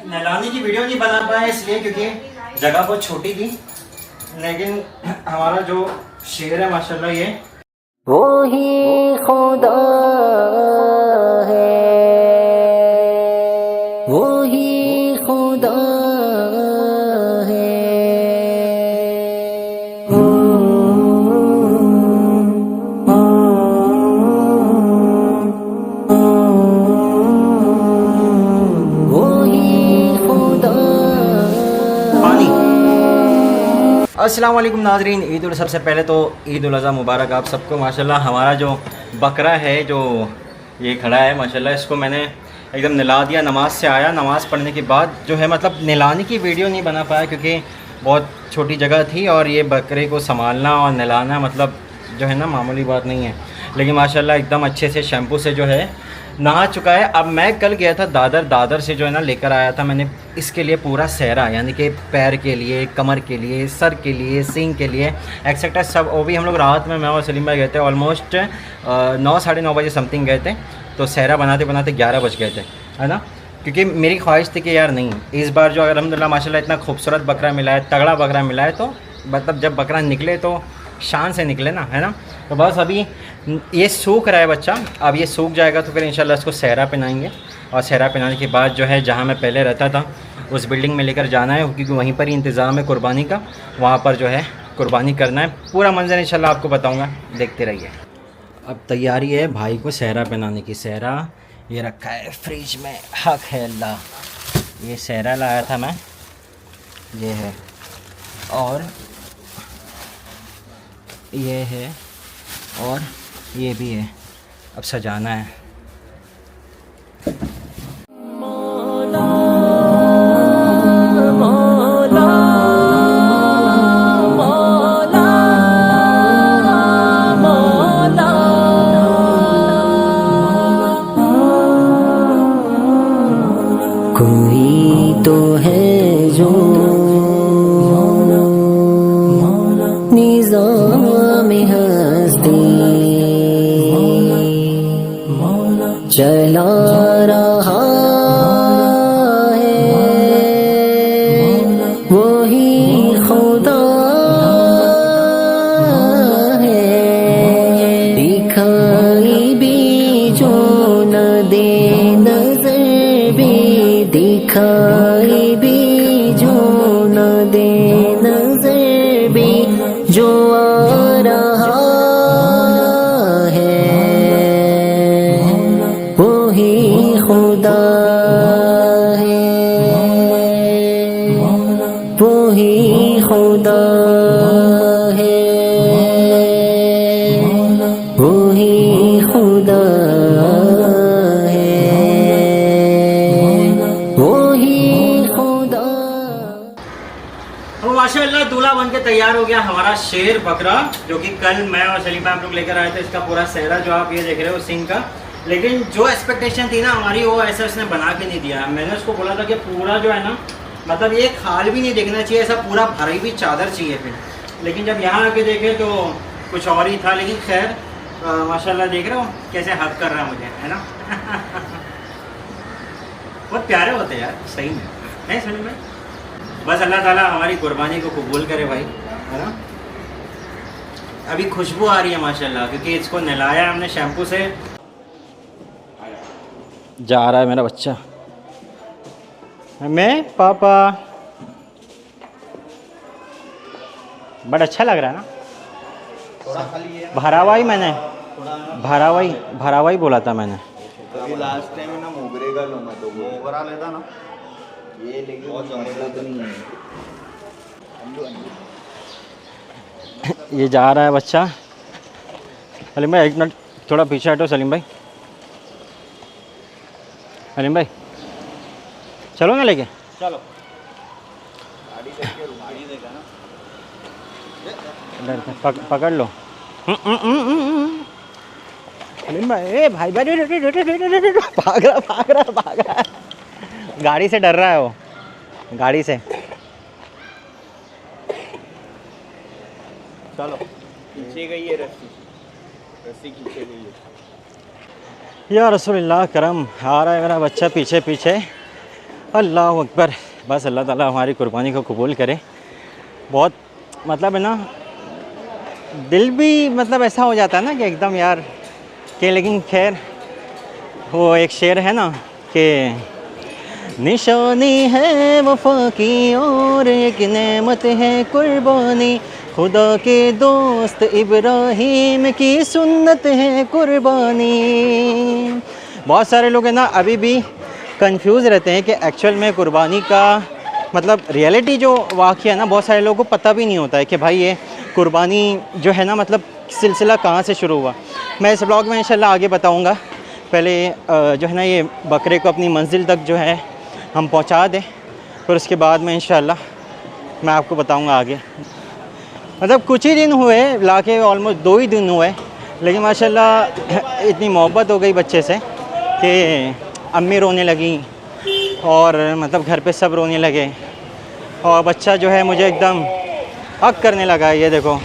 नहलाने की वीडियो नहीं बना पाए इसलिए क्योंकि जगह बहुत छोटी थी, लेकिन हमारा जो शेर है माशाल्लाह ये वो ही खुदा है, वो ही खुदा है। अस्सलाम वालेकुम नाजरीन, ईद उल सबसे पहले तो ईद उल अज़हा मुबारक आप सबको। माशाल्लाह हमारा जो बकरा है जो ये खड़ा है माशाल्लाह, इसको मैंने एकदम नहला दिया। नमाज़ से आया, नमाज़ पढ़ने के बाद जो है मतलब नहलाने की वीडियो नहीं बना पाया क्योंकि बहुत छोटी जगह थी और ये बकरे को संभालना और नहलाना मतलब जो है ना मामूली बात नहीं है। लेकिन माशाल्लाह एकदम अच्छे से शैम्पू से जो है नहा चुका है। अब मैं कल गया था दादर से जो है ना लेकर आया था मैंने इसके लिए पूरा सहरा, यानी कि पैर के लिए, कमर के लिए, सर के लिए, सींग के लिए एक्सेट्रा सब। वो भी हम लोग रात में मैं और सलीम भाई गए थे, ऑलमोस्ट 9 साढ़े 9 बजे समथिंग गए थे। तो सहरा बनाते बनाते 11 बज गए थे, है ना। क्योंकि मेरी ख्वाहिश थी कि यार नहीं, इस बार जो अल्हम्दुलिल्लाह माशाल्लाह इतना खूबसूरत बकरा मिला है, तगड़ा बकरा मिला है, तो मतलब जब बकरा निकले तो शान से निकले ना, है ना। तो बस अभी ये सूख रहा है बच्चा, अब ये सूख जाएगा तो फिर इंशाल्लाह इसको सहरा पहनाएंगे। और सहरा पहनाने के बाद जो है जहाँ मैं पहले रहता था उस बिल्डिंग में लेकर जाना है, क्योंकि वहीं पर ही इंतज़ाम है कुर्बानी का, वहाँ पर जो है कुर्बानी करना है। पूरा मंजर इंशाल्लाह आपको बताऊँगा, देखते रहिए। अब तैयारी है भाई को सहरा पहनाने की। सहरा ये रखा है फ्रिज में, हक है अल्लाह। ये सहरा लाया था मैं, ये है, और ये है, और ये भी है। अब सजाना है। कोई तो है जो निज़ाम हस्ती चला रहा है, वही खुदा है। दिखाई भी जो न दे नजर भी, दिखाई भी जो न दे नजर भी, जो आ रहा है वही खुदा है, वही खुदा है, वही खुदा है, वही खुदा। तो माशाल्लाह दूल्हा बन के तैयार हो गया हमारा शेर बकरा, जो कि कल मैं और सलीम भाई हम लोग लेकर आए थे। इसका पूरा सहरा जो आप ये देख रहे हो सिंह का, लेकिन जो एक्सपेक्टेशन थी ना हमारी वो ऐसा उसने बना के नहीं दिया। मैंने उसको बोला था कि पूरा जो है ना मतलब ये खाल भी नहीं देखना चाहिए, ऐसा पूरा भरी हुई चादर चाहिए फिर। लेकिन जब यहाँ आके देखे तो कुछ और ही था। लेकिन खैर माशाल्लाह देख रहे हो कैसे हक कर रहा है मुझे, है ना। बहुत प्यारे होते हैं यार, सही में, नहीं सलीम भाई। बस अल्लाह ताला हमारी कुर्बानी को कबूल करे भाई, है ना। अभी खुशबू आ रही है माशाल्लाह, क्योंकि इसको नहलाया हमने शैम्पू से। जा रहा है मेरा बच्चा, मैं पापा, बड़ा अच्छा लग रहा है ना। थोड़ा खाली है भरावाई, मैंने भरावाई बोला था मैंने। अभी लास्ट टाइम ना मोगरे का लो, मैं तो मोगरा लेता ना ये, लेकिन बहुत जमरेला तो नहीं है। ये जा रहा है बच्चा। सलीम भाई एक मिनट थोड़ा पीछे हटो। सलीम भाई, सलीम भाई चलो ना लेके चलो। गाड़ी देखिए, गाड़ी देखा ना, पकड़ लो। सलीम भाई, ए भाई भाग रहा। गाड़ी से डर रहा है वो, गाड़ी से। चलो खींचे गई है रस्सी खींचे गई है। या रसूलुल्लाह करम, आ रहा है मेरा बच्चा पीछे पीछे। अल्लाह अकबर। बस अल्लाह ताला हमारी कुर्बानी को कबूल करे। बहुत मतलब है ना, दिल भी मतलब ऐसा हो जाता है ना कि एकदम यार कि, लेकिन खैर वो एक शेर है ना कि निशानी है वफा की और एक नेमत है कुर्बानी, खुदा के दोस्त इब्राहीम की सुन्नत है कुर्बानी। बहुत सारे लोग हैं ना अभी भी कंफ्यूज रहते हैं कि एक्चुअल में कुर्बानी का मतलब रियलिटी जो वाक़या है ना, बहुत सारे लोगों को पता भी नहीं होता है कि भाई ये कुर्बानी जो है ना मतलब सिलसिला कहाँ से शुरू हुआ। मैं इस ब्लॉग में इंशाल्लाह आगे बताऊँगा। पहले जो है ना ये बकरे को अपनी मंजिल तक जो है हम पहुँचा दें, फिर उसके बाद में इंशाल्लाह मैं आपको बताऊँगा आगे। मतलब कुछ ही दिन हुए लाके, ऑलमोस्ट 2 ही दिन हुए, लेकिन माशाल्लाह इतनी मोहब्बत हो गई बच्चे से कि अम्मी रोने लगी और मतलब घर पे सब रोने लगे और बच्चा जो है मुझे एकदम हक करने लगा। ये देखो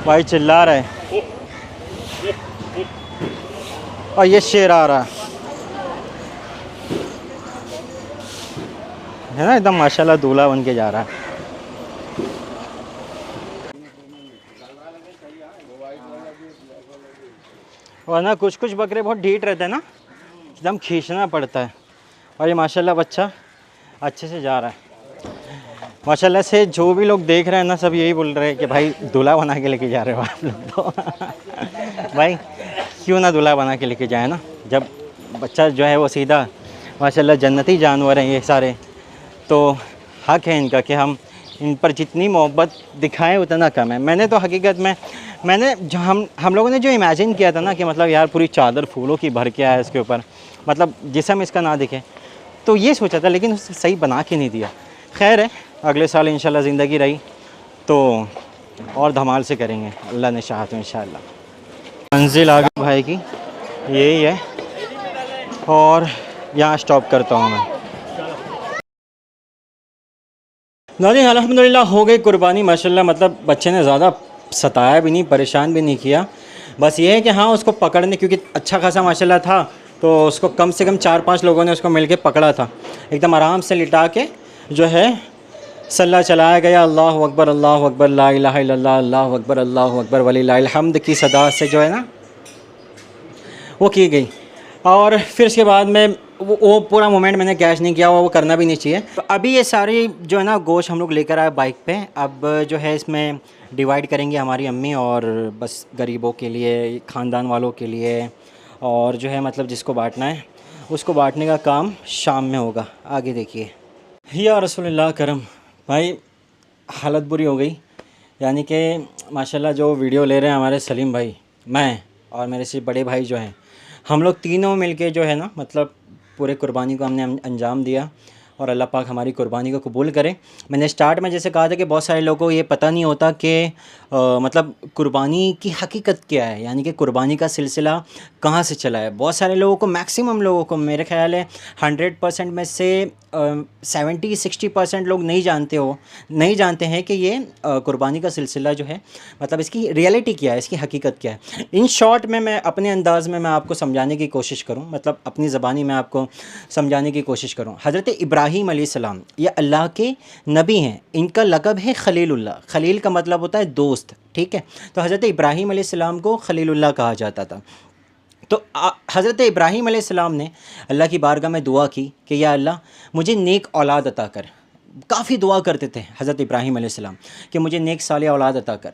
भाई चिल्ला रहा है और ये शेर आ रहा है ना, एकदम माशाल्लाह दूल्हा बन के जा रहा है। और ना कुछ कुछ बकरे बहुत ढीठ रहते हैं ना, एकदम खींचना पड़ता है। और ये माशाल्लाह बच्चा अच्छे से जा रहा है। माशाल्लाह से जो भी लोग देख रहे हैं ना सब यही बोल रहे हैं कि भाई दूल्हा बना के लेके जा रहे हो आप लोग तो भाई क्यों ना दूल्हा बना के लेके जाए ना, जब बच्चा जो है वो सीधा माशाल्लाह जन्नती जानवर हैं ये सारे, तो हक है इनका कि हम इन पर जितनी मोहब्बत दिखाएं उतना कम है। मैंने तो हकीकत में मैंने जो हम लोगों ने जो इमेजिन किया था ना कि मतलब यार पूरी चादर फूलों की भर के आया इसके ऊपर, मतलब जिसम इसका ना दिखे, तो ये सोचा था, लेकिन उससे सही बना के नहीं दिया। खैर है, अगले साल इंशाल्लाह ज़िंदगी रही तो और धमाल से करेंगे, अल्लाह ने चाहा तो इंशाल्लाह। मंजिल आ गई भाई की, यही है और यहाँ स्टॉप करता हूँ मैं। नाज़रीन अल्हम्दुलिल्लाह हो गई कुर्बानी माशाल्लाह। मतलब बच्चे ने ज़्यादा सताया भी नहीं, परेशान भी नहीं किया। बस ये है कि हाँ उसको पकड़ने, क्योंकि अच्छा खासा माशाल्लाह था, तो उसको कम से कम 4-5 लोगों ने उसको मिलके पकड़ा था। एकदम आराम से लिटा के जो है सल्ला चलाया गया, अल्लाहु अकबर ला इलाहा इल्लल्लाह अल्लाहु अकबर वलिल्लाहिल हम्द की सदा से जो है ना वो की गई। और फिर उसके बाद में वो पूरा मोमेंट मैंने कैच नहीं किया, वो करना भी नहीं चाहिए। तो अभी ये सारी जो है ना गोश्त हम लोग लेकर आए बाइक पे। अब जो है इसमें डिवाइड करेंगे हमारी अम्मी, और बस गरीबों के लिए, ख़ानदान वालों के लिए, और जो है मतलब जिसको बांटना है उसको बांटने का काम शाम में होगा। आगे देखिए। या रसूलुल्लाह करम। भाई हालत बुरी हो गई, यानी कि माशाल्लाह जो वीडियो ले रहे हैं हमारे सलीम भाई, मैं और मेरे से बड़े भाई जो हैं, हम लोग तीनों मिलके जो है ना मतलब पूरे कुर्बानी को हमने अंजाम दिया, और अल्लाह पाक हमारी कुर्बानी को कबूल करे। मैंने स्टार्ट में जैसे कहा था कि बहुत सारे लोगों को ये पता नहीं होता कि मतलब कुर्बानी की हकीकत क्या है, यानी कि कुर्बानी का सिलसिला कहाँ से चला है। बहुत सारे लोगों को, मैक्सिमम लोगों को, मेरे ख्याल है 100% में से 70-60% लोग नहीं जानते हैं कि ये कुर्बानी का सिलसिला जो है मतलब इसकी रियलिटी क्या है, इसकी हकीकत क्या है। इन शॉर्ट में मैं अपने अंदाज़ में मैं आपको समझाने की कोशिश करूँ, मतलब अपनी ज़बानी में आपको समझाने की कोशिश करूँ। हज़रत इब्राहीम अलैहिस्सलाम ये अल्लाह के नबी हैं, इनका लक़ब है खलीलुल्लाह। खलील का मतलब होता है दोस्त, ठीक है। तो हज़रत इब्राहीम अलैहिस्सलाम को खलीलुल्लाह कहा जाता था। तो हज़रत इब्राहीम अलैहिस्सलाम ने अल्लाह की बारगाह में दुआ की कि या अल्लाह मुझे नेक औलाद अता कर। काफ़ी दुआ करते थे हज़रत इब्राहीम अलैहिस्सलाम कि मुझे नेक साले औलाद अता कर।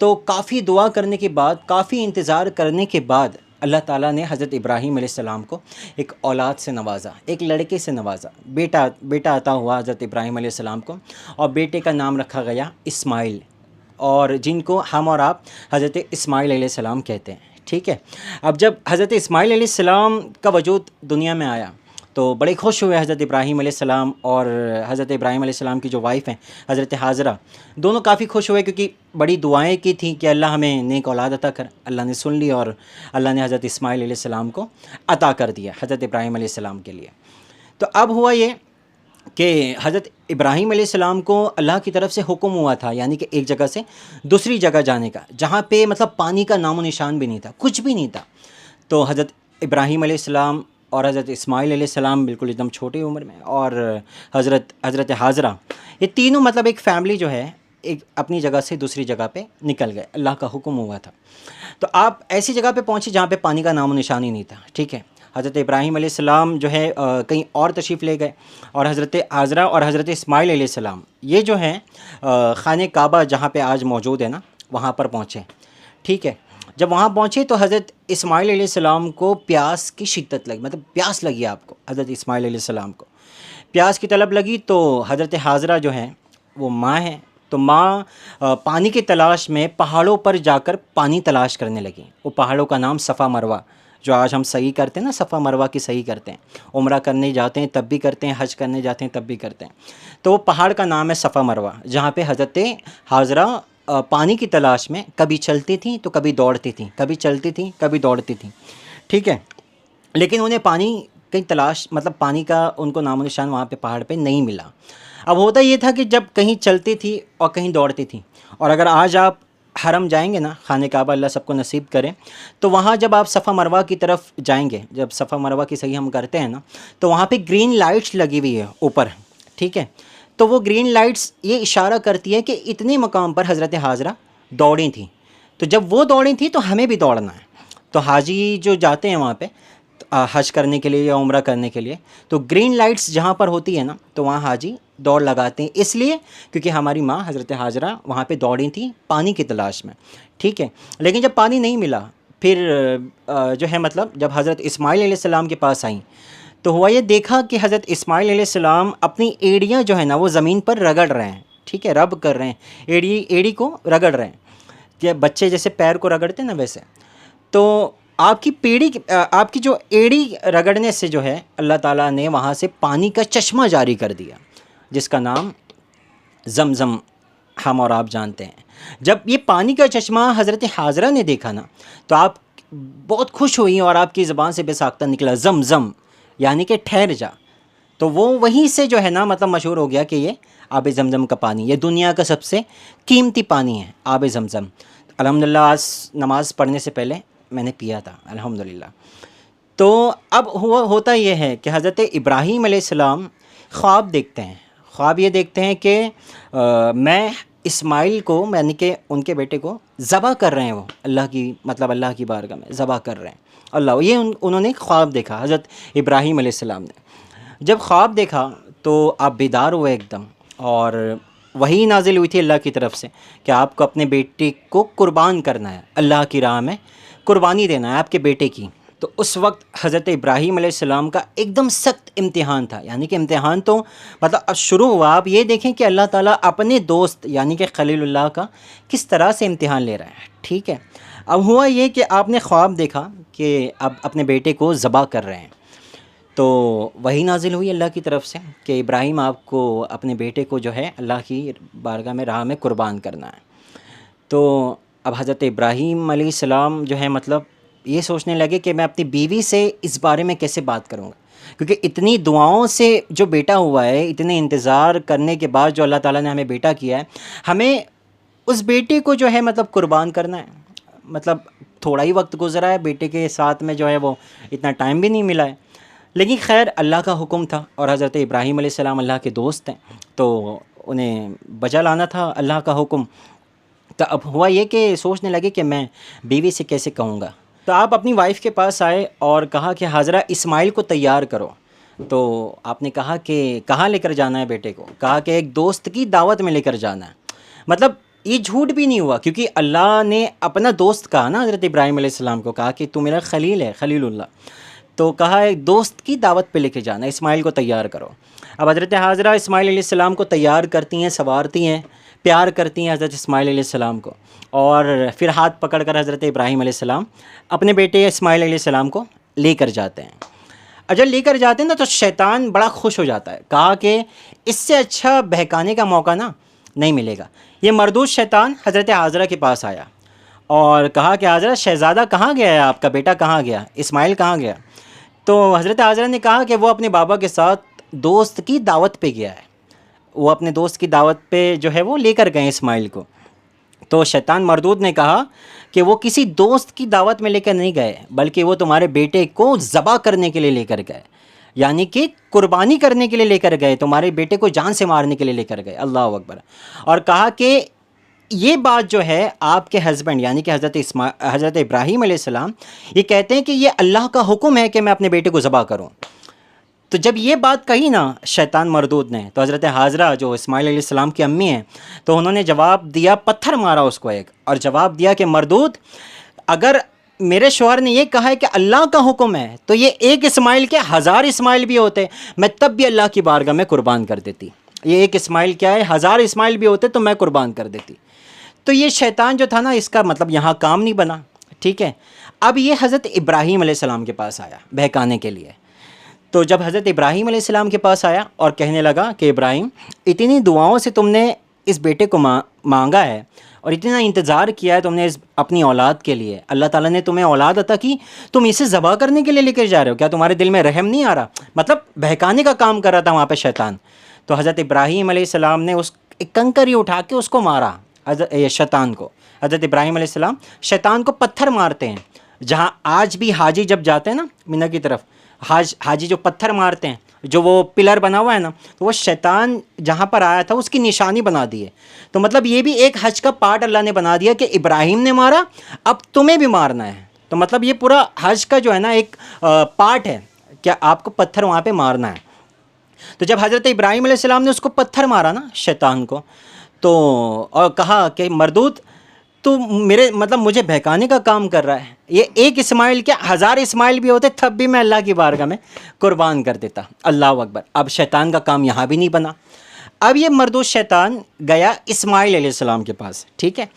तो काफ़ी दुआ करने के बाद, काफ़ी इंतज़ार करने के बाद अल्लाह ताला ने हज़रत इब्राहीम अलैहिस्सलाम को एक औलाद से नवाज़ा, एक लड़के से नवाज़ा। बेटा अता हुआ हज़रत इब्राहीम अलैहिस्सलाम को, और बेटे का नाम रखा गया इस्माइल, और जिनको हम और आप हज़रत इस्माइल अलैहिस्सलाम कहते हैं, ठीक है। अब जब हज़रत इस्माइल अलैहिस्सलाम का वजूद दुनिया में आया तो बड़े खुश हुए हज़रत इब्राहीम अलैहिस्सलाम, और हज़रत इब्राहीम अलैहिस्सलाम की जो वाइफ़ हैं हज़रत हाजरा, दोनों काफ़ी खुश हुए, क्योंकि बड़ी दुआएं की थी कि अल्लाह हमें नेक औलाद अता कर। अल्लाह ने सुन ली और अल्लाह ने हज़रत इस्माइल अलैहिस्सलाम को अता कर दिया हज़रत इब्राहीम अलैहिस्सलाम के लिए। तो अब हुआ ये कि हज़रत इब्राहीम अलैहिस्सलाम को अल्लाह की तरफ से हुक्म हुआ था, यानी कि एक जगह से दूसरी जगह जाने का, जहाँ पे मतलब पानी का नामो निशान भी नहीं था, कुछ भी नहीं था। तो हज़रत इब्राहीम अलैहिस्सलाम और हज़रत इस्माइल अलैहिस्सलाम बिल्कुल एकदम छोटी उम्र में, और हज़रत हाजरा, ये तीनों मतलब एक फ़ैमिली जो है एक अपनी जगह से दूसरी जगह पे निकल गए, अल्लाह का हुक्म हुआ था। तो आप ऐसी जगह पे पहुँचे जहाँ पे पानी का नामो निशान ही नहीं था, ठीक है। हज़रत इब्राहीम अलैहिस्सलाम जो है कहीं और तशरीफ़ ले गए, और हज़रत हाजरा और हज़रत इस्माइल अलैहिस्सलाम ये जो हैं खाने काबा जहाँ पे आज मौजूद है ना, वहाँ पर पहुँचे, ठीक है। जब वहाँ पहुँचे तो हज़रत इस्माइल अलैहिस्सलाम को प्यास की शिद्दत लगी, मतलब प्यास लगी आपको, हज़रत इस्माइल अलैहिस्सलाम को प्यास की तलब लगी। तो हज़रत हाजरा जो हैं वो माँ हैं, तो माँ पानी की तलाश में पहाड़ों पर जाकर पानी तलाश करने लगी। वो पहाड़ों का नाम सफ़ा मरवा, जो आज हम सही करते हैं ना, सफ़ा मरवा की सही करते हैं, उम्रा करने जाते हैं तब भी करते हैं, हज करने जाते हैं तब भी करते हैं। तो वो पहाड़ का नाम है सफ़ा मरवा, जहाँ पे हज़रत हाजरा पानी की तलाश में कभी चलती थी तो कभी दौड़ती थी, कभी चलती थी कभी दौड़ती थी, ठीक है। लेकिन उन्हें पानी कहीं तलाश, मतलब पानी का उनको नामो निशान वहाँ पे पहाड़ पे नहीं मिला। अब होता ये था कि जब कहीं चलती थी और कहीं दौड़ती थी, और अगर आज आप हरम जाएंगे ना, खाने काबा, अल्लाह सबको नसीब करे, तो वहाँ जब आप सफ़ा मरवा की तरफ जाएंगे, जब सफ़ा मरवा की सही हम करते हैं ना, तो वहाँ पे ग्रीन लाइट्स लगी हुई है ऊपर, ठीक है। तो वो ग्रीन लाइट्स ये इशारा करती है कि इतने मकाम पर हज़रत हाजरा दौड़ी थी, तो जब वो दौड़ी थी तो हमें भी दौड़ना है। तो हाजी जो जाते हैं वहाँ पे हज करने के लिए या उम्रा करने के लिए, तो ग्रीन लाइट्स जहाँ पर होती है ना, तो वहाँ हाजी दौड़ लगाते हैं, इसलिए क्योंकि हमारी माँ हज़रत हाजरा वहाँ पे दौड़ी थी पानी की तलाश में, ठीक है। लेकिन जब पानी नहीं मिला, फिर जो है मतलब जब हज़रत इस्माइल अलैहिस्सलाम के पास आई, तो हुआ ये देखा कि हज़रत इस्माइल अलैहिस्सलाम अपनी एड़ियाँ जो है ना वो ज़मीन पर रगड़ रहे हैं, ठीक है, रब कर रहे हैं, एड़ी को रगड़ रहे हैं, कि बच्चे जैसे पैर को रगड़ते हैं ना वैसे। तो आपकी जो एड़ी रगड़ने से जो है अल्लाह ताला ने वहाँ से पानी का चश्मा जारी कर दिया, जिसका नाम ज़मज़म हम और आप जानते हैं। जब ये पानी का चश्मा हज़रत हाजरा ने देखा ना, तो आप बहुत खुश हुई और आपकी ज़बान से बेसाख्ता निकला ज़मज़म, यानी कि ठहर जा। तो वो वहीं से जो है ना मतलब मशहूर हो गया कि ये आब ज़मज़म का पानी, ये दुनिया का सबसे कीमती पानी है, आब ज़मज़म। अल्हम्दुलिल्लाह आज नमाज़ पढ़ने से पहले मैंने पिया था, अल्हम्दुलिल्लाह। तो अब होता ये है कि हज़रत इब्राहीम अलैहिस्सलाम ख्वाब देखते हैं, ख्वाब ये देखते हैं कि मैं इस्माइल को, यानी कि उनके बेटे को ज़बह कर रहे हैं, वो अल्लाह की, मतलब अल्लाह की बारगाह में ज़बह कर रहे हैं अल्लाह, ये उन्होंने ख्वाब देखा हज़रत इब्राहीम अलैहिस्सलाम ने। जब ख्वाब देखा तो आप बेदार हुए एकदम, और वही नाजिल हुई थी अल्लाह की तरफ से कि आपको अपने बेटे को कुर्बान करना है, अल्लाह की राह में कुर्बानी देना है आपके बेटे की। तो उस वक्त हज़रत इब्राहीम अलैहिस्सलाम का एकदम सख्त इम्तिहान था, यानी कि इम्तिहान तो मतलब अब शुरू हुआ। आप ये देखें कि अल्लाह ताला अपने दोस्त यानी कि खलीलुल्लाह का किस तरह से इम्तिहान ले रहा है, ठीक है। अब हुआ ये कि आपने ख्वाब देखा कि अब अपने बेटे को ज़बह कर रहे हैं, तो वही नाजिल हुई अल्लाह की तरफ से कि इब्राहीम आपको अपने बेटे को जो है अल्लाह की बारगाह में राह में कुर्बान करना है। तो अब हज़रत इब्राहीम अलैहिस्सलाम जो है मतलब ये सोचने लगे कि मैं अपनी बीवी से इस बारे में कैसे बात करूँगा, क्योंकि इतनी दुआओं से जो बेटा हुआ है, इतने इंतज़ार करने के बाद जो अल्लाह ताला ने हमें बेटा किया है, हमें उस बेटे को जो है मतलब कुर्बान करना है। मतलब थोड़ा ही वक्त गुज़रा है, बेटे के साथ में जो है वो इतना टाइम भी नहीं मिला है, लेकिन खैर अल्लाह का हुक्म था और हज़रत इब्राहीम अलैहिस्सलाम अल्लाह के दोस्त हैं, तो उन्हें बजा लाना था अल्लाह का हुक्म। तो अब हुआ ये कि सोचने लगे कि मैं बीवी से कैसे कहूँगा। तो आप अपनी वाइफ़ के पास आए और कहा कि हाजरा इस्माइल को तैयार करो। तो आपने कहा कि कहाँ लेकर जाना है बेटे को? कहा कि एक दोस्त की दावत में लेकर जाना है। मतलब ये झूठ भी नहीं हुआ, क्योंकि अल्लाह ने अपना दोस्त कहा ना हज़रत इब्राहीम अलैहिस्सलाम को, कहा कि तू मेरा खलील है, खलीलुल्लाह। तो कहा एक दोस्त की दावत पे लेके जाना, इस्माइल को तैयार करो। अब हज़रत हाजरा इस्माइल अलैहिस्सलाम को तैयार करती हैं, संवारती हैं, प्यार करती हैं हज़रत इस्माइल अलैहिस्सलाम को, और फिर हाथ पकड़कर हज़रत इब्राहीम अलैहिस्सलाम अपने बेटे इस्माइल अलैहिस्सलाम को लेकर जाते हैं। और जब लेकर जाते हैं ना तो शैतान बड़ा खुश हो जाता है। कहा कि इससे अच्छा बहकाने का मौका ना नहीं मिलेगा। ये मरदूद शैतान हज़रत हाजरा के पास आया और कहा कि हाजरा शहज़ादा कहाँ गया है, आपका बेटा कहाँ गया, इस्माइल कहाँ गया? तो हज़रत हाजरा ने कहा कि वो अपने बाबा के साथ दोस्त की दावत पे गया है, वो अपने दोस्त की दावत पे जो है वो लेकर गए इस्माइल को। तो शैतान मरदूद ने कहा कि वो किसी दोस्त की दावत में लेकर नहीं गए, बल्कि वो तुम्हारे बेटे को ज़बह करने के लिए लेकर गए, यानी कि कुर्बानी करने के लिए लेकर गए, तुम्हारे बेटे को जान से मारने के लिए लेकर गए। अल्लाह अकबर। और कहा कि ये बात जो है आपके हस्बैंड यानी कि हज़रत इब्राहीम अलैहिस्सलाम ये कहते हैं कि ये अल्लाह का हुक्म है कि मैं अपने बेटे को ज़बह करूं। तो जब ये बात कही ना शैतान मरदूद ने, तो हज़रत हाजरा जो इस्माइल अलैहिस्सलाम की अम्मी हैं, तो उन्होंने जवाब दिया, पत्थर मारा उसको एक, और जवाब दिया कि मरदूद, अगर मेरे शौहर ने ये कहा है कि अल्लाह का हुक्म है, तो ये एक इस्माइल के 1000 इस्माइल भी होते मैं तब भी अल्लाह की बारगाह में कुर्बान कर देती। ये एक इस्माइल क्या है, 1000 इस्माइल भी होते तो मैं कुर्बान कर देती। तो ये शैतान जो था ना, इसका मतलब यहाँ काम नहीं बना। ठीक है, अब ये हज़रत इब्राहीम अलैहिस्सलाम के पास आया बहकाने के लिए। तो जब हज़रत इब्राहीम अलैहिस्सलाम के पास आया और कहने लगा कि इब्राहीम, इतनी दुआओं से तुमने इस बेटे को मांगा है और इतना इंतज़ार किया है तुमने इस अपनी औलाद के लिए, अल्लाह ताला ने तुम्हें औलाद अता की, तुम इसे ज़बह करने के लिए लेकर जा रहे हो, क्या तुम्हारे दिल में रहम नहीं आ रहा? मतलब बहकाने का काम कर रहा था वहाँ पे शैतान। तो हज़रत इब्राहीम अलैहिस्सलाम ने उस एक कंकरी उठा के उसको मारा, शैतान को। हज़रत इब्राहीम अलैहिस्सलाम शैतान को पत्थर मारते हैं, जहाँ आज भी हाजी जब जाते हैं ना मिना की तरफ, हाजी जो पत्थर मारते हैं, जो वो पिलर बना हुआ है ना, तो वो शैतान जहाँ पर आया था उसकी निशानी बना दी है। तो मतलब ये भी एक हज का पार्ट अल्लाह ने बना दिया कि इब्राहीम ने मारा, अब तुम्हें भी मारना है। तो मतलब ये पूरा हज का जो है ना एक पार्ट है, क्या आपको पत्थर वहाँ पे मारना है। तो जब हज़रत इब्राहीम अलैहिस्सलाम ने उसको पत्थर मारा ना शैतान को, तो और कहा कि मरदूद, तो मेरे मतलब मुझे बहकाने का काम कर रहा है, ये एक इस्माइल क्या 1000 इस्माइल भी होते तब भी मैं अल्लाह की बारगाह में कुर्बान कर देता। अल्लाह अकबर। अब शैतान का काम यहाँ भी नहीं बना। अब ये मरदूद शैतान गया इस्माइल अलैहिस्सलाम के पास। ठीक है,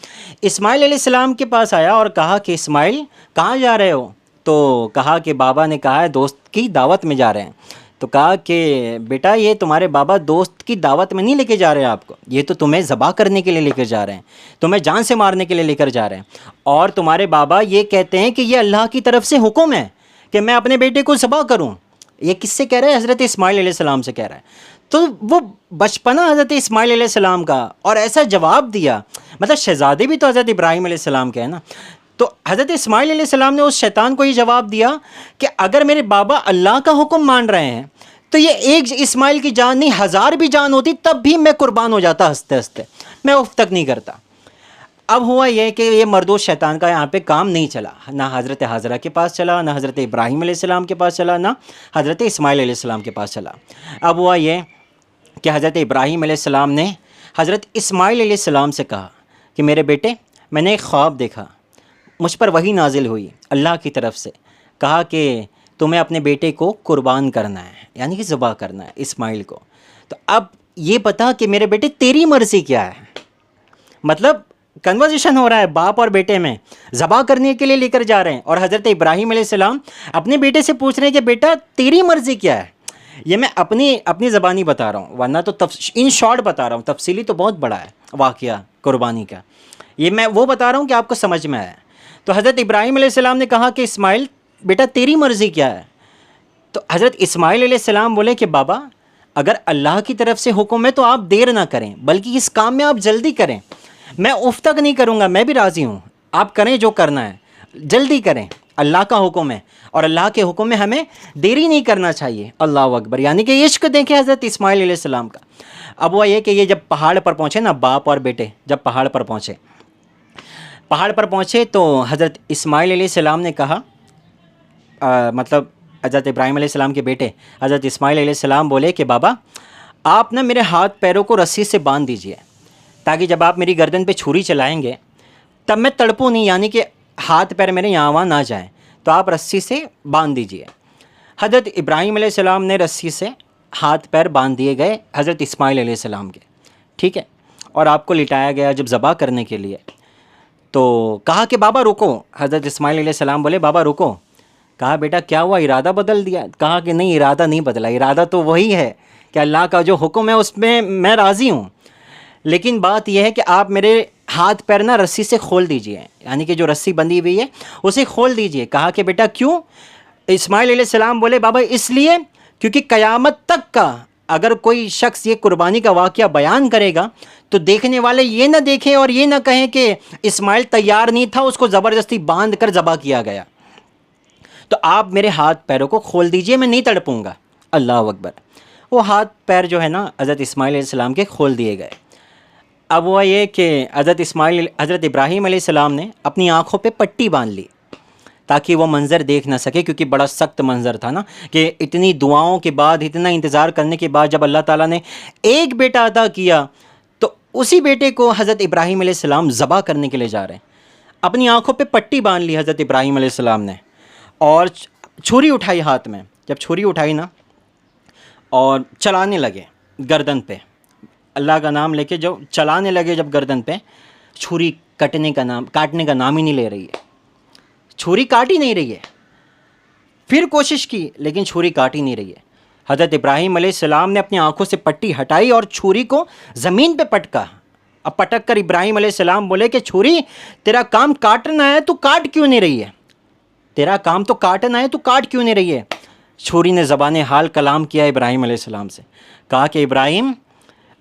इस्माइल अलैहिस्सलाम के पास आया और कहा कि इस्माइल कहाँ जा रहे हो? तो कहा कि बाबा ने कहा है दोस्त की दावत में जा रहे हैं। तो कहा कि बेटा, ये तुम्हारे बाबा दोस्त की दावत में नहीं लेके जा रहे हैं आपको, ये तो तुम्हें ज़बह करने के लिए लेकर जा रहे हैं, तुम्हें जान से मारने के लिए लेकर जा रहे हैं। और तुम्हारे बाबा ये कहते हैं कि ये अल्लाह की तरफ से हुक्म है कि मैं अपने बेटे को ज़बह करूं। ये किससे कह रहा है? हज़रत इस्माइल अलैहिस्सलाम से कह रहा है। तो वो बचपना हज़रत इस्माइल अलैहिस्सलाम का, और ऐसा जवाब दिया, मतलब शहज़ादे भी तो हज़रत इब्राहीम अलैहिस्सलाम के हैं ना। तो हज़रत इस्माइल अलैहिस्सलाम ने उस शैतान को ये जवाब दिया कि अगर मेरे बाबा अल्लाह का हुक्म मान रहे हैं तो ये एक इस्माइल की जान नहीं 1000 भी जान होती तब भी मैं कुर्बान हो जाता हंसते हंसते, मैं उफ तक नहीं करता। अब हुआ ये कि ये मर्दों शैतान का यहाँ पे काम नहीं चला, ना हज़रत हाजरा के पास चला, ना हज़रत इब्राहीम अलैहिस्सलाम के पास चला, ना हज़रत इस्माइल अलैहिस्सलाम के पास चला। अब हुआ ये कि हज़रत इब्राहीम अलैहिस्सलाम ने हज़रत इस्माइल अलैहिस्सलाम से कहा कि मेरे बेटे, मैंने एक ख्वाब देखा, मुझ पर वही नाजिल हुई अल्लाह की तरफ से, कहा कि तुम्हें अपने बेटे को कुर्बान करना है, यानी कि ज़बह करना है इस्माइल को। तो अब ये बता कि मेरे बेटे तेरी मर्ज़ी क्या है। मतलब कन्वर्सेशन हो रहा है बाप और बेटे में, ज़बह करने के लिए लेकर जा रहे हैं, और हज़रत इब्राहीम अलैहिस्सलाम अपने बेटे से पूछ रहे हैं कि बेटा तेरी मर्ज़ी क्या है। ये मैं अपनी ज़बानी बता रहा हूँ, वरना तो इन शॉर्ट बता रहा हूँ, तफसीली तो बहुत बड़ा है वाक़या कुर्बानी का। ये मैं वो बता रहा हूँ कि आपको समझ में आया। तो हज़रत इब्राहीम अलैहिस्सलाम ने कहा कि इस्माइल बेटा तेरी मर्ज़ी क्या है। तो हज़रत इस्माइल अलैहिस्सलाम बोले कि बाबा, अगर अल्लाह की तरफ से हुक्म है तो आप देर ना करें, बल्कि इस काम में आप जल्दी करें। मैं उफ तक नहीं करूँगा, मैं भी राज़ी हूँ, आप करें जो करना है, जल्दी करें, अल्लाह का हुक्म है और अल्लाह के हुक्म में हमें देरी नहीं करना चाहिए। अल्लाह अकबर। यानी कि इश्क देखें हज़रत इस्माइल अलैहिस्सलाम का। अब वह ये कि ये जब पहाड़ पर पहुँचे ना, बाप और बेटे जब पहाड़ पर पहुँचे तो हज़रत इस्माइल अलैहिस्सलाम ने कहा, मतलब हज़रत इब्राहीम अलैहिस्सलाम के बेटे हज़रत इस्माइल अलैहिस्सलाम बोले कि बाबा, आप ना मेरे हाथ पैरों को रस्सी से बांध दीजिए, ताकि जब आप मेरी गर्दन पे छुरी चलाएंगे तब मैं तड़पूँ नहीं, यानी कि हाथ पैर मेरे यहाँ वहाँ ना जाएं, तो आप रस्सी से बांध दीजिए। हज़रत इब्राहीम अलैहिस्सलाम ने रस्सी से हाथ पैर बांध दिए गए हज़रत इस्माइल अलैहिस्सलाम के। ठीक है, और आपको लिटाया गया जब ज़बह करने के लिए। तो कहा कि बाबा रुको। हज़रत इस्माइल अलैहिस्सलाम बोले बाबा रुको। कहा बेटा क्या हुआ, इरादा बदल दिया? कहा कि नहीं, इरादा नहीं बदला, इरादा तो वही है कि अल्लाह का जो हुक्म है उसमें मैं राज़ी हूँ, लेकिन बात यह है कि आप मेरे हाथ पैर ना रस्सी से खोल दीजिए, यानी कि जो रस्सी बंधी हुई है उसे खोल दीजिए। कहा कि बेटा क्यों? इस्माइल अलैहिस्सलाम बोले बाबा इसलिए क्योंकि क़यामत तक का अगर कोई शख्स ये कुर्बानी का वाक़या बयान करेगा तो देखने वाले ये ना देखें और ये ना कहें कि इस्माइल तैयार नहीं था, उसको ज़बरदस्ती बांध कर ज़बह किया गया। तो आप मेरे हाथ पैरों को खोल दीजिए, मैं नहीं तड़पूंगा। अल्लाह अकबर। वो हाथ पैर जो है ना हज़रत इस्माइल अलैहिस्सलाम के खोल दिए गए। अब हुआ ये कि हज़रत इब्राहीम अलैहिस्सलाम ने अपनी आँखों पे पट्टी बांध ली ताकि वो मंज़र देख ना सके, क्योंकि बड़ा सख्त मंज़र था ना कि इतनी दुआओं के बाद, इतना इंतज़ार करने के बाद जब अल्लाह ताला ने एक बेटा अता किया तो उसी बेटे को हज़रत इब्राहीम अलैहिस्सलाम ज़बह करने के लिए जा रहे हैं। अपनी आँखों पे पट्टी बांध ली हज़रत इब्राहीम अलैहिस्सलाम ने और छुरी उठाई हाथ में। जब छुरी उठाई ना और चलाने लगे गर्दन पे, अल्लाह का नाम लेके जो चलाने लगे जब गर्दन पे, छुरी काटने का नाम ही नहीं ले रही है। छुरी काट ही नहीं रही है। फिर कोशिश की लेकिन छुरी काट ही नहीं रही है। हज़रत इब्राहीम अलैहिस्सलाम ने अपनी आंखों से पट्टी हटाई और छुरी को ज़मीन पे पटका। अब पटक कर इब्राहीम अलैहिस्सलाम बोले कि छुरी, तेरा काम काटना है, तू काट क्यों नहीं रही है? तेरा काम तो काटना है, तू काट क्यों नहीं रही है? छुरी ने ज़बान हाल कलाम किया इब्राहीम अलैहिस्सलाम से, कहा कि इब्राहीम,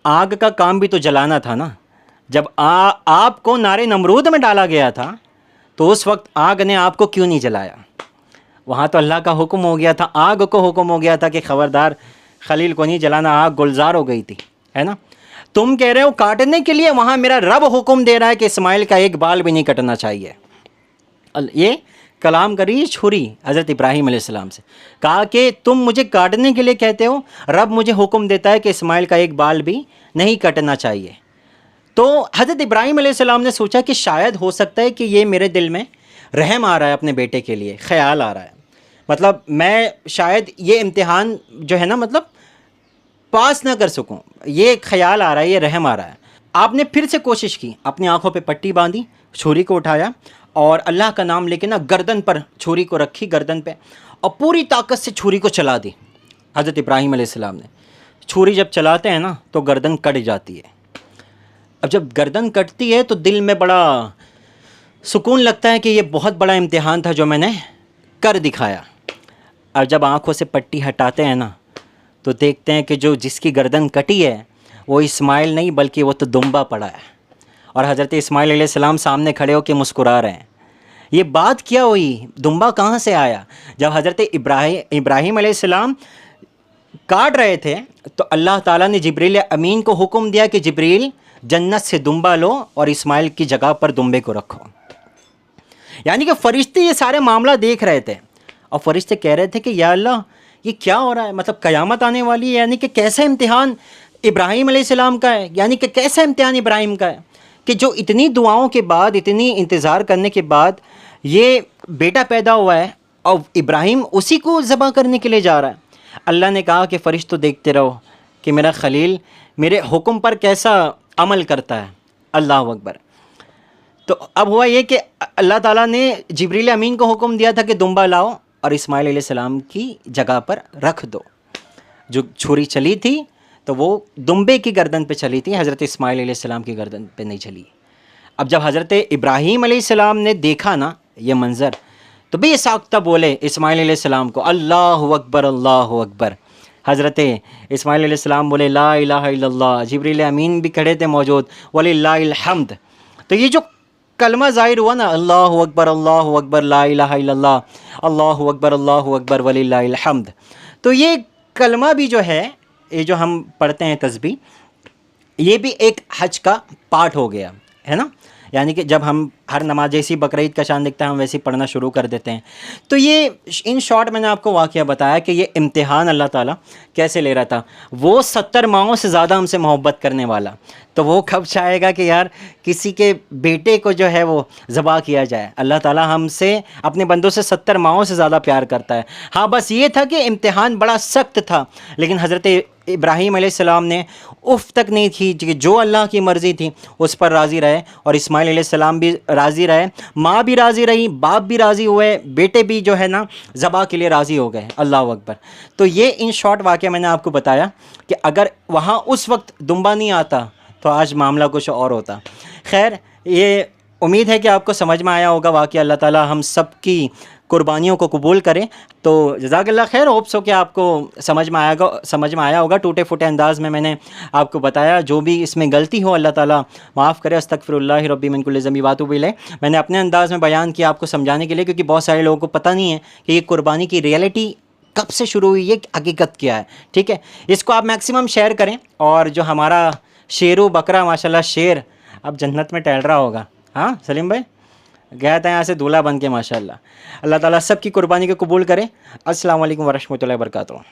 आग का काम भी तो जलाना था ना। जब आपको नारे नमरूद में डाला गया था तो उस वक्त आग ने आपको क्यों नहीं जलाया? वहाँ तो अल्लाह का हुक्म हो गया था, आग को हुक्म हो गया था कि ख़बरदार खलील को नहीं जलाना, आग गुलजार हो गई थी, है ना। तुम कह रहे हो काटने के लिए, वहाँ मेरा रब हुक्म दे रहा है कि इस्माइल का एक बाल भी नहीं कटना चाहिए। ये कलाम करी छुरी हज़रत इब्राहीम अलैहिस्सलाम से, कहा कि तुम मुझे काटने के लिए कहते हो, रब मुझे हुक्म देता है कि इस्माइल का एक बाल भी नहीं कटना चाहिए। तो हज़रत इब्राहीम अलैहिस्सलाम ने सोचा कि शायद हो सकता है कि ये मेरे दिल में रहम आ रहा है अपने बेटे के लिए, ख़याल आ रहा है, मतलब मैं शायद ये इम्तिहान जो है ना, मतलब पास ना कर सकूं, ये ख्याल आ रहा है, ये रहम आ रहा है। आपने फिर से कोशिश की, अपनी आंखों पे पट्टी बांधी, छुरी को उठाया और अल्लाह का नाम लेके ना गर्दन पर छुरी को रखी, गर्दन पे, और पूरी ताकत से छुरी को चला दी हज़रत इब्राहीम अलैहिस्सलाम ने। छुरी जब चलाते हैं ना तो गर्दन कट जाती है। अब जब गर्दन कटती है तो दिल में बड़ा सुकून लगता है कि ये बहुत बड़ा इम्तिहान था जो मैंने कर दिखाया। और जब आँखों से पट्टी हटाते हैं ना तो देखते हैं कि जो जिसकी गर्दन कटी है वो इस्माइल नहीं बल्कि वो तो दुम्बा पड़ा है, और हज़रत इस्माइल अलैहिस्सलाम सामने खड़े होकर मुस्कुरा रहे हैं। ये बात क्या हुई? दुम्बा कहाँ से आया? जब हज़रत इब्राहीम अलैहिस्सलाम काट रहे थे तो अल्लाह ताला ने जिब्रील अमीन को हुक्म दिया कि जिब्रील, जन्नत से दुम्बा लो और इस्माइल की जगह पर दुम्बे को रखो। यानी कि फ़रिश्ते ये सारे मामला देख रहे थे और फ़रिश्ते कह रहे थे कि या अल्लाह, ये क्या हो रहा है? मतलब क़यामत आने वाली है, यानी कि कैसा इम्तिहान इब्राहीम अलैहिस्सलाम का है, यानी कि कैसा इम्तिहान इब्राहीम का है कि जो इतनी दुआओं के बाद, इतनी इंतज़ार करने के बाद ये बेटा पैदा हुआ है और इब्राहीम उसी को ज़बह करने के लिए जा रहा है। अल्लाह ने कहा कि फ़रिश्तों देखते रहो कि मेरा खलील मेरे हुक्म पर कैसा अमल करता है। अल्लाह अकबर। तो अब हुआ ये कि अल्लाह ताला ने जिब्रील अमीन को हुक्म दिया था कि दुम्बा लाओ और इस्माइल अलैहिस्सलाम की जगह पर रख दो। जो छुरी चली थी तो वो दुम्बे की गर्दन पे चली थी, हज़रत इस्माइल अलैहिस्सलाम की गर्दन पे नहीं चली। अब जब हज़रत इब्राहीम अलैहिस्सलाम ने देखा ना ये मंज़र तो बेसाख्ता बोले इस्माइल अलैहिस्सलाम को, अल्लाहु अकबर, अल्लाहु अकबर। हज़रत इस्माइल अलैहिस्सलाम बोले ला इलाहा इल्लल्लाह। जिब्रील अमीन भी खड़े थे मौजूद, वलिल्लाहिल हम्द। तो ये जो कलमा ज़ाहिर हुआ ना, अल्लाहु अकबर ला इलाहा इल्लल्लाह, अल्लाहु अकबर वलिल्लाहिल हम्द, तो ये कलमा भी जो है, ये जो हम पढ़ते हैं तस्बीह, ये भी एक हज का पार्ट हो गया है ना। यानी कि जब हम हर नमाज जैसी बकरीद का शान दिखता है हम वैसे ही पढ़ना शुरू कर देते हैं। तो ये इन शॉर्ट मैंने आपको वाक़या बताया कि ये इम्तिहान अल्लाह ताला कैसे ले रहा था। वो 70 माओं से ज़्यादा हमसे मोहब्बत करने वाला, तो वो कब चाहेगा कि यार किसी के बेटे को जो है वो ज़बह किया जाए। अल्लाह ताला हमसे, अपने बंदों से 70 माओं से ज़्यादा प्यार करता है। हाँ, बस ये था कि इम्तिहान बड़ा सख्त था, लेकिन हज़रत इब्राहीम अलैहिस्सलाम ने उफ़ तक नहीं की कि जो अल्लाह की मर्ज़ी थी उस पर राज़ी रहे, और इस्माइल अलैहिस्सलाम भी राज़ी रहे, माँ भी राज़ी रही, बाप भी राज़ी हुए, बेटे भी जो है ना ज़बह के लिए राज़ी हो गए। अल्लाह अकबर। तो ये इन शॉर्ट वाक़या मैंने आपको बताया कि अगर वहाँ उस वक्त दुम्बा नहीं आता तो आज मामला कुछ और होता। खैर, ये उम्मीद है कि आपको समझ में आया होगा वाक़या। अल्लाह ताला हम सब की कुर्बानियों को कबूल करे। तो जज़ाकल्लाह खैर, होप सो कि आपको समझ में आया होगा। टूटे फूटे अंदाज़ में मैंने आपको बताया, जो भी इसमें गलती हो अल्लाह ताला माफ़ करे। अस्तगफिरुल्लाह रब्बी मिन कुल्लि ज़ंबि व अतूबु इलैह। मैंने अपने अंदाज़ में बयान किया आपको समझाने के लिए, क्योंकि बहुत सारे लोगों को पता नहीं है कि ये कुर्बानी की रियलिटी कब से शुरू हुई, ये हकीकत क्या है। ठीक है, इसको आप मैक्सिमम शेयर करें। और जो हमारा शेरू बकरा माशाल्लाह शेर अब जन्नत में टहल रहा होगा। हाँ सलीम भाई, गया था यहाँ से दूल्हा बन के माशाल्लाह। अल्लाह ताला सब की कुर्बानी को कबूल करे। अस्सलाम वालेकुम व रहमतुल्लाहि व बरकातुहू।